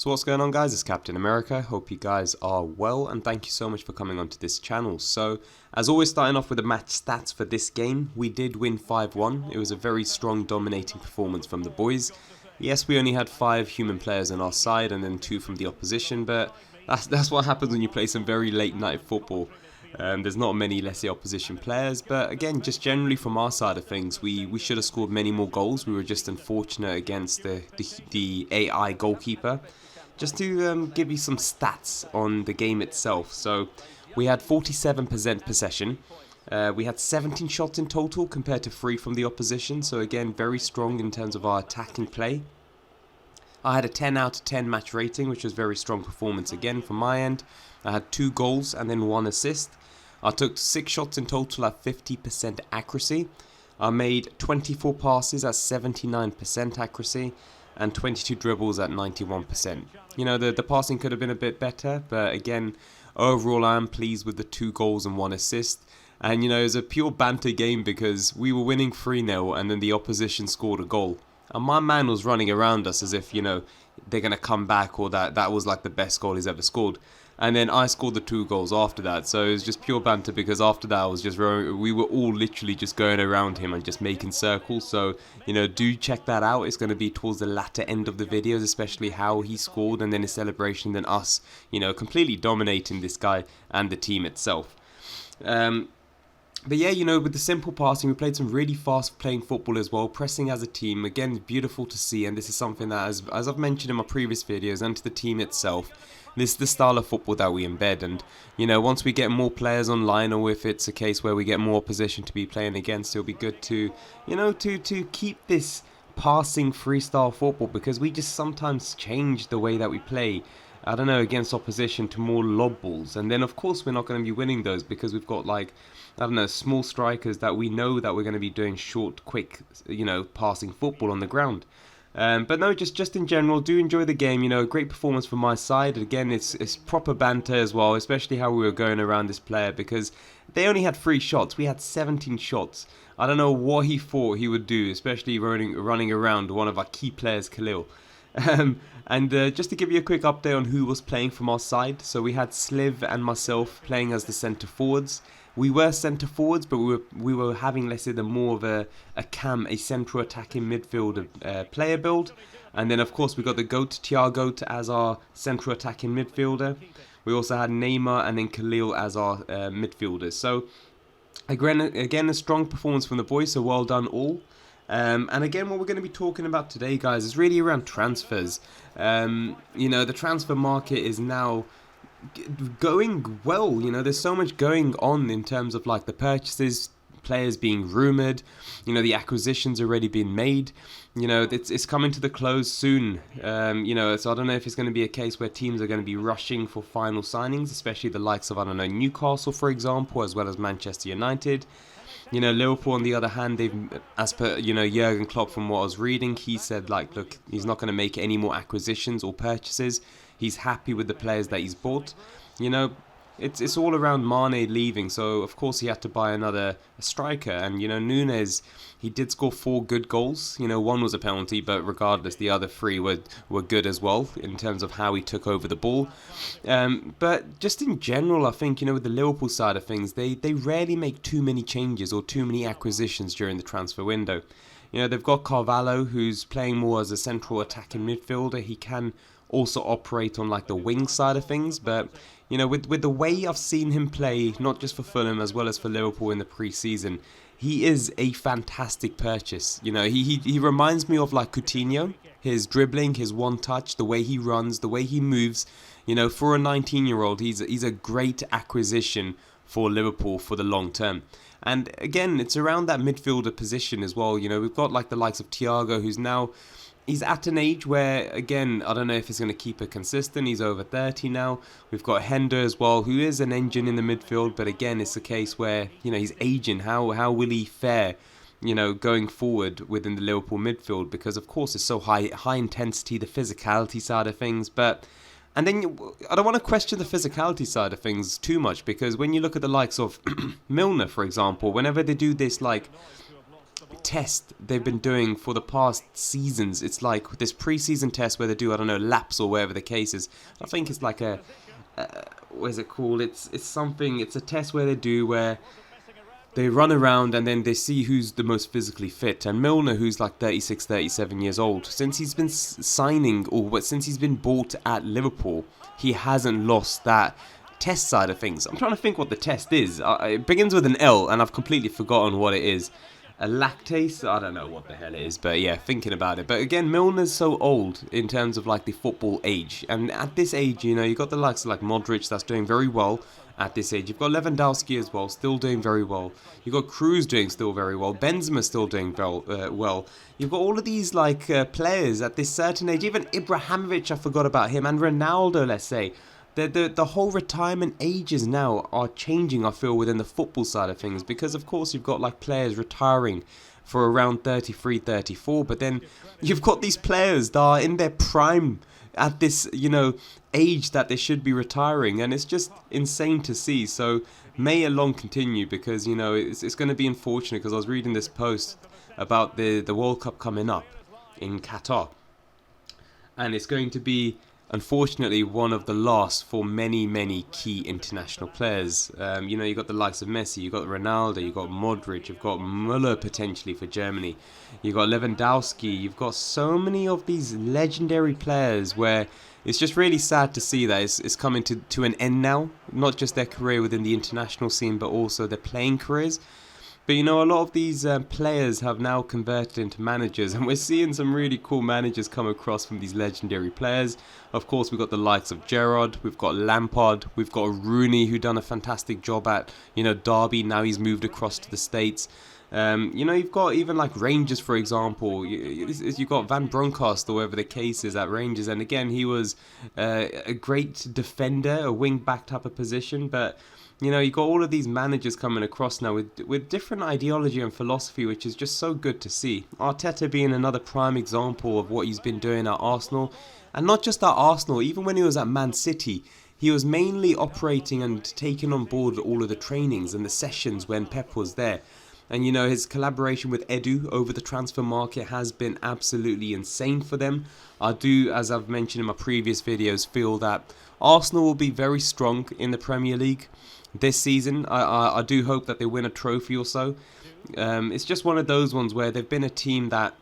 So what's going on, guys? It's Captain America. Hope you guys are well, and thank you so much for coming onto this channel. So as always, starting off with the match stats for this game, we did win 5-1. It was a very strong dominating performance from the boys. Yes, we only had 5 human players on our side and then 2 from the opposition, but that's what happens when you play some very late night football. There's not many, let's say, opposition players, but again, just generally from our side of things, we should have scored many more goals. We were just unfortunate against the AI goalkeeper. Just to give you some stats on the game itself, so we had 47% possession. We had 17 shots in total compared to 3 from the opposition, so again, very strong in terms of our attacking play. I had a 10 out of 10 match rating, which was very strong performance again from my end. I had 2 goals and then 1 assist. I took 6 shots in total at 50% accuracy. I made 24 passes at 79% accuracy and 22 dribbles at 91%. You know, the passing could have been a bit better, but again, overall I am pleased with the 2 goals and 1 assist. And you know, it was a pure banter game because we were winning 3-0 and then the opposition scored a goal. And my man was running around us as if, you know, they're going to come back, or that was like the best goal he's ever scored. And then I scored the 2 goals after that. So it was just pure banter because after that I was just we were all literally just going around him and just making circles. So, you know, do check that out. It's going to be towards the latter end of the videos, especially how he scored and then his celebration, then us, you know, completely dominating this guy and the team itself. But yeah, you know, with the simple passing, we played some really fast playing football as well, pressing as a team. Again, beautiful to see, and this is something that, as I've mentioned in my previous videos, and to the team itself, this is the style of football that we embed. And, you know, once we get more players online, or if it's a case where we get more opposition to be playing against, it'll be good to, you know, to keep this passing freestyle football, because we just sometimes change the way that we play. I don't know, against opposition to more lob balls. And then, of course, we're not going to be winning those because we've got, like, I don't know, small strikers that we know that we're going to be doing short, quick, you know, passing football on the ground. But no, just in general, do enjoy the game. You know, great performance from my side. Again, it's proper banter as well, especially how we were going around this player because they only had 3 shots. We had 17 shots. I don't know what he thought he would do, especially running around one of our key players, Khalil. And just to give you a quick update on who was playing from our side, so we had Sliv and myself playing as the centre forwards. We were centre forwards, but we were having, let's say, more of a central attacking midfield player build. And then of course we got the GOAT, Thiago, as our central attacking midfielder. We also had Neymar and then Khalil as our midfielders. So again, a strong performance from the boys, so well done all. And again, what we're going to be talking about today, guys, is really around transfers. You know, the transfer market is now going well. You know, there's so much going on in terms of like the purchases, players being rumoured, you know, the acquisitions already been made. You know, it's coming to the close soon. You know, so I don't know if it's going to be a case where teams are going to be rushing for final signings, especially the likes of, I don't know, Newcastle, for example, as well as Manchester United. You know, Liverpool, on the other hand, they've, as per, you know, Jurgen Klopp, from what I was reading, he said, like, look, he's not going to make any more acquisitions or purchases. He's happy with the players that he's bought. You know, it's all around Mane leaving, so of course he had to buy another striker. And, you know, Nunes, he did score 4 good goals. You know, 1 was a penalty, but regardless, the other 3 were good as well in terms of how he took over the ball. But just in general, I think, you know, with the Liverpool side of things, they rarely make too many changes or too many acquisitions during the transfer window. You know, they've got Carvalho, who's playing more as a central attacking midfielder. He can also operate on like the wing side of things, but you know, with the way I've seen him play, not just for Fulham as well as for Liverpool in the pre-season, he is a fantastic purchase. You know, he reminds me of like Coutinho, his dribbling, his one touch, the way he runs, the way he moves. You know, for a 19-year-old, he's a great acquisition for Liverpool for the long term. And again, it's around that midfielder position as well. You know, we've got like the likes of Thiago, who's now, he's at an age where, again, I don't know if he's going to keep it consistent. He's over 30 now. We've got Hender as well, who is an engine in the midfield. But again, it's a case where, you know, he's aging. How will he fare, you know, going forward within the Liverpool midfield? Because, of course, it's so high intensity, the physicality side of things. But, and then I don't want to question the physicality side of things too much. Because when you look at the likes of Milner, for example, whenever they do this, like, test they've been doing for the past seasons. It's like this pre-season test where they do, I don't know, laps or whatever the case is. I think it's like a what is it called? It's something. It's a test where they run around and then they see who's the most physically fit. And Milner, who's like 36, 37 years old, since he's been signing, or since he's been bought at Liverpool, he hasn't lost that test side of things. I'm trying to think what the test is. It begins with an L and I've completely forgotten what it is. A lactase? I don't know what the hell it is, but yeah, thinking about it. But again, Milner's so old in terms of like the football age. And at this age, you know, you've got the likes of like Modric that's doing very well at this age. You've got Lewandowski as well, still doing very well. You've got Cruz doing still very well. Benzema still doing well. You've got all of these like players at this certain age. Even Ibrahimovic, I forgot about him. And Ronaldo, let's say. The whole retirement ages now are changing, I feel, within the football side of things, because of course you've got like players retiring for around 33, 34, but then you've got these players that are in their prime at this, you know, age that they should be retiring, and it's just insane to see. So may it long continue, because, you know, it's going to be unfortunate, because I was reading this post about the World Cup coming up in Qatar, and it's going to be, unfortunately, one of the last for many, many key international players. You know, you've got the likes of Messi, you've got Ronaldo, you've got Modric, you've got Müller potentially for Germany, you've got Lewandowski, you've got so many of these legendary players where it's just really sad to see that it's coming to an end now. Not just their career within the international scene, but also their playing careers. But you know, a lot of these players have now converted into managers, and we're seeing some really cool managers come across from these legendary players. Of course, we've got the likes of Gerrard, we've got Lampard, we've got Rooney, who done a fantastic job at, you know, Derby. Now he's moved across to the States. You know, you've got even like Rangers, for example. You've got Van Bronckhorst, or whatever the case is, at Rangers. And again, he was a great defender, a wing-back type of position. But, you know, you've got all of these managers coming across now with different ideology and philosophy, which is just so good to see. Arteta being another prime example of what he's been doing at Arsenal. And not just at Arsenal, even when he was at Man City, he was mainly operating and taking on board all of the trainings and the sessions when Pep was there. And, you know, his collaboration with Edu over the transfer market has been absolutely insane for them. I do, as I've mentioned in my previous videos, feel that Arsenal will be very strong in the Premier League this season. I do hope that they win a trophy or so. It's just one of those ones where they've been a team that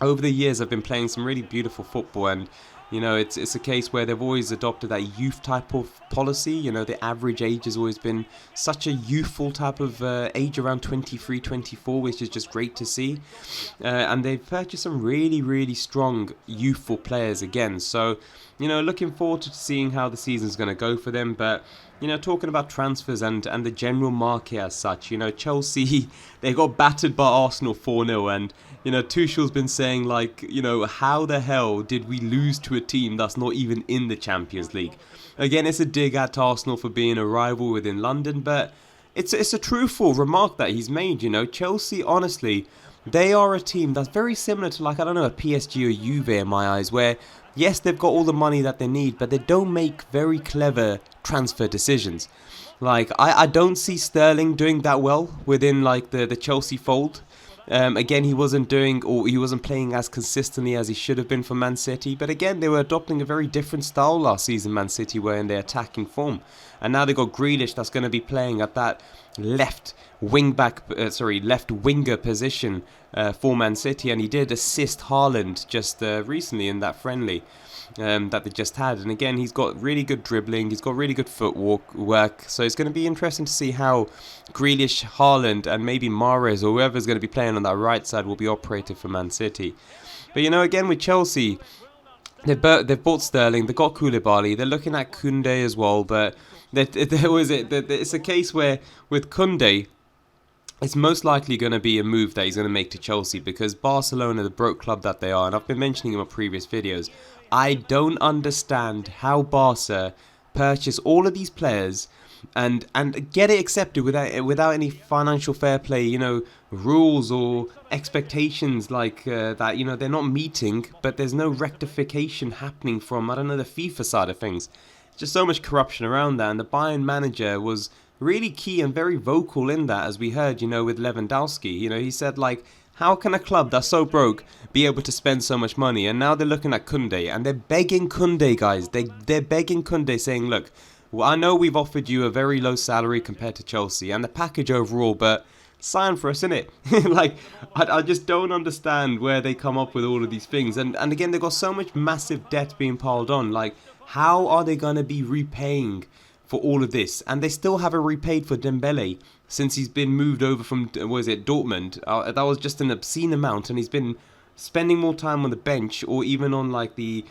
over the years have been playing some really beautiful football, and you know, it's a case where they've always adopted that youth type of policy. You know, the average age has always been such a youthful type of age, around 23, 24, which is just great to see. And they've purchased some really, really strong youthful players again. So, you know, looking forward to seeing how the season's going to go for them. But, you know, talking about transfers and the general market as such, you know, Chelsea, they got battered by Arsenal 4-0, and you know, Tuchel's been saying, like, you know, how the hell did we lose to a team that's not even in the Champions League? Again, it's a dig at Arsenal for being a rival within London, but it's a truthful remark that he's made. You know, Chelsea, honestly, they are a team that's very similar to, like, I don't know, a PSG or Juve in my eyes, where, yes, they've got all the money that they need, but they don't make very clever transfer decisions. Like, I don't see Sterling doing that well within, like, the Chelsea fold. Again, he wasn't playing as consistently as he should have been for Man City. But again, they were adopting a very different style last season, Man City were in their attacking form. And now they've got Grealish that's going to be playing at that left winger position for Man City. And he did assist Haaland just recently in that friendly that they just had. And again, he's got really good dribbling, he's got really good footwork, so it's going to be interesting to see how Grealish, Haaland and maybe Mahrez or whoever's going to be playing on that right side will be operated for Man City. But you know, again with Chelsea, they've bought Sterling, they've got Koulibaly, they're looking at Koundé as well, but it's a case where with Koundé, it's most likely going to be a move that he's going to make to Chelsea, because Barcelona, the broke club that they are, and I've been mentioning in my previous videos, I don't understand how Barca purchase all of these players and get it accepted without any financial fair play, you know, rules or expectations like that, you know, they're not meeting, but there's no rectification happening from, I don't know, the FIFA side of things. Just so much corruption around that, and the Bayern manager was really key and very vocal in that, as we heard, with Lewandowski. He said, like, how can a club that's so broke be able to spend so much money? And now they're looking at Koundé, and they're begging Koundé, guys. They're begging Koundé, saying, look, well, I know we've offered you a very low salary compared to Chelsea and the package overall, but sign for us, innit? Like, I just don't understand where they come up with all of these things. And again, they've got so much massive debt being piled on. Like, how are they going to be repaying for all of this? And they still haven't repaid for Dembele since he's been moved over from, Dortmund. That was just an obscene amount, and he's been spending more time on the bench or even on like the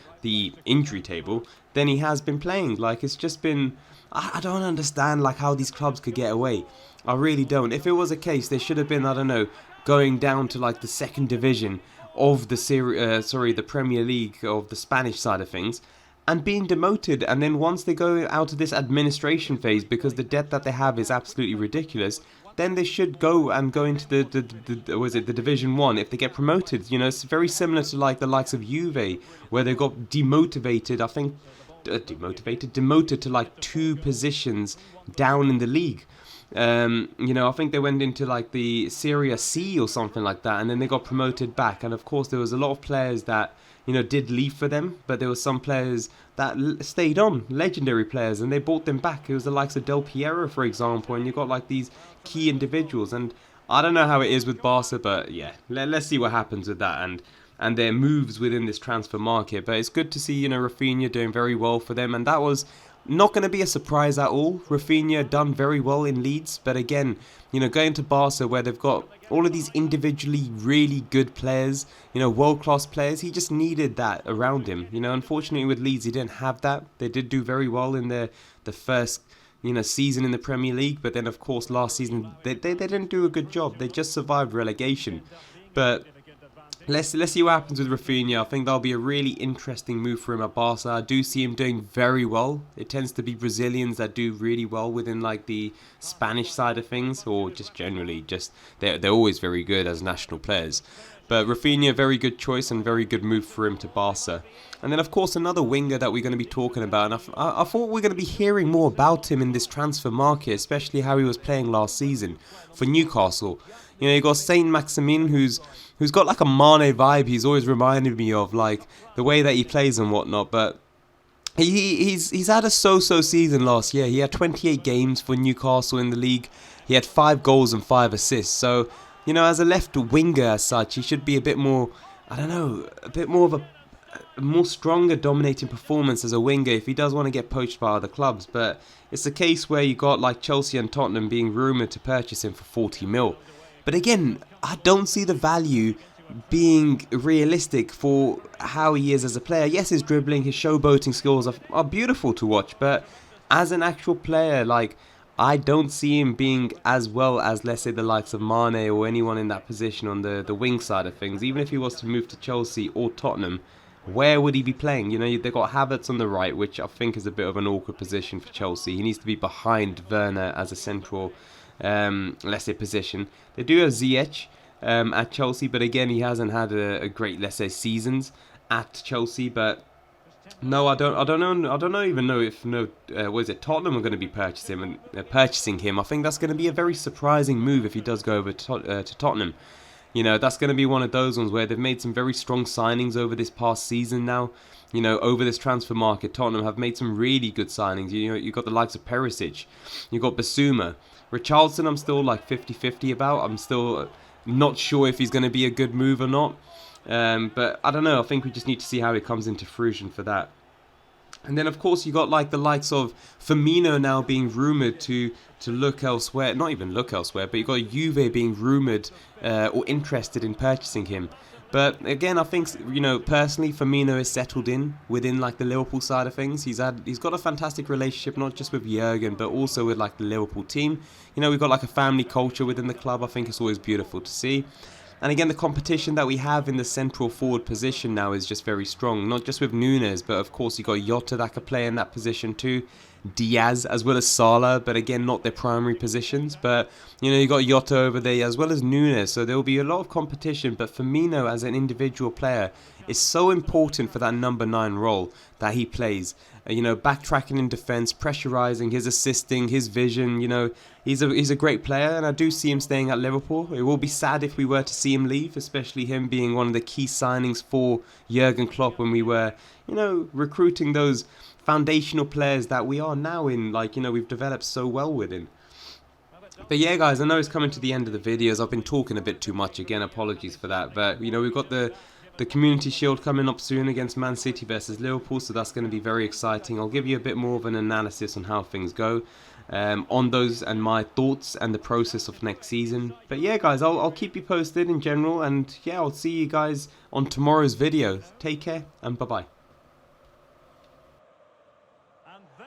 injury table than he has been playing. Like, it's just been, I don't understand like how these clubs could get away. I really don't. If it was a case, they should have been, I don't know, going down to like the second division of the Premier League of the Spanish side of things, and being demoted. And then once they go out of this administration phase, because the debt that they have is absolutely ridiculous, then they should go into the Division 1 if they get promoted. It's very similar to like the likes of Juve, where they got demoted, I think, demoted to like 2 positions down in the league. I think they went into like the Serie C or something like that, and then they got promoted back. And of course, there was a lot of players that did leave for them, but there were some players that stayed on, legendary players, and they brought them back. It was the likes of Del Piero, for example, and you got like these key individuals. And I don't know how it is with Barca, but yeah, let's see what happens with that and their moves within this transfer market. But it's good to see Rafinha doing very well for them, and that was not going to be a surprise at all. Rafinha done very well in Leeds, but again, going to Barca where they've got all of these individually really good players, world-class players, he just needed that around him. Unfortunately with Leeds, he didn't have that. They did do very well in the first season in the Premier League, but then of course last season they didn't do a good job. They just survived relegation. But Let's see what happens with Rafinha. I think that'll be a really interesting move for him at Barca. I do see him doing very well. It tends to be Brazilians that do really well within like the Spanish side of things, or just generally, they're always very good as national players. But Rafinha, very good choice and very good move for him to Barca. And then of course another winger that we're going to be talking about, and I thought we're going to be hearing more about him in this transfer market, especially how he was playing last season for Newcastle. You got Saint-Maximin, who's got like a Mane vibe. He's always reminded me of, like, the way that he plays and whatnot. But he's had a so-so season last year. He had 28 games for Newcastle in the league. He had 5 goals and 5 assists. So, as a left winger as such, he should be a bit more, I don't know, a bit more of a more stronger dominating performance as a winger if he does want to get poached by other clubs. But it's a case where you got like Chelsea and Tottenham being rumoured to purchase him for 40 mil. But again, I don't see the value being realistic for how he is as a player. Yes, his dribbling, his showboating skills are beautiful to watch, but as an actual player, like, I don't see him being as well as, let's say, the likes of Mane or anyone in that position on the wing side of things. Even if he was to move to Chelsea or Tottenham, where would he be playing? They've got Havertz on the right, which I think is a bit of an awkward position for Chelsea. He needs to be behind Werner as a central, let's say, position. They do have Ziyech at Chelsea, but again, he hasn't had a great, let's say, seasons at Chelsea. But no, I don't even know if Tottenham are going to be purchasing him. I think that's going to be a very surprising move if he does go over to Tottenham. That's going to be one of those ones where they've made some very strong signings over this past season now. Over this transfer market, Tottenham have made some really good signings. You got the likes of Perisic, you got Basuma. Richarlison, I'm still like 50-50 about. I'm still not sure if he's going to be a good move or not. But I don't know. I think we just need to see how it comes into fruition for that. And then, of course, you got like the likes of Firmino now being rumoured to look elsewhere. Not even look elsewhere, but you got Juve being rumoured or interested in purchasing him. But again, I think, personally, Firmino is settled in within like the Liverpool side of things. He's got a fantastic relationship, not just with Jurgen, but also with like the Liverpool team. We've got like a family culture within the club. I think it's always beautiful to see. And again, the competition that we have in the central forward position now is just very strong. Not just with Nunes, but of course you got Jota that could play in that position too. Diaz as well as Salah, but again not their primary positions. But you know, you got Jota over there as well as Nunes, so there will be a lot of competition. But Firmino as an individual player is so important for that number 9 role that he plays. You know, backtracking in defence, pressurising, his assisting, his vision. You know, he's a great player, and I do see him staying at Liverpool. It will be sad if we were to see him leave, especially him being one of the key signings for Jurgen Klopp when we were, you know, recruiting those foundational players that we are now in, like, you know, we've developed so well within. But yeah, guys, I know it's coming to the end of the videos. I've been talking a bit too much again, apologies for that. But you know, we've got the Community Shield coming up soon against Man City versus Liverpool, so that's going to be very exciting. I'll give you a bit more of an analysis on how things go on those and my thoughts and the process of next season. But yeah, guys, I'll keep you posted in general, and yeah, I'll see you guys on tomorrow's video. Take care and bye-bye.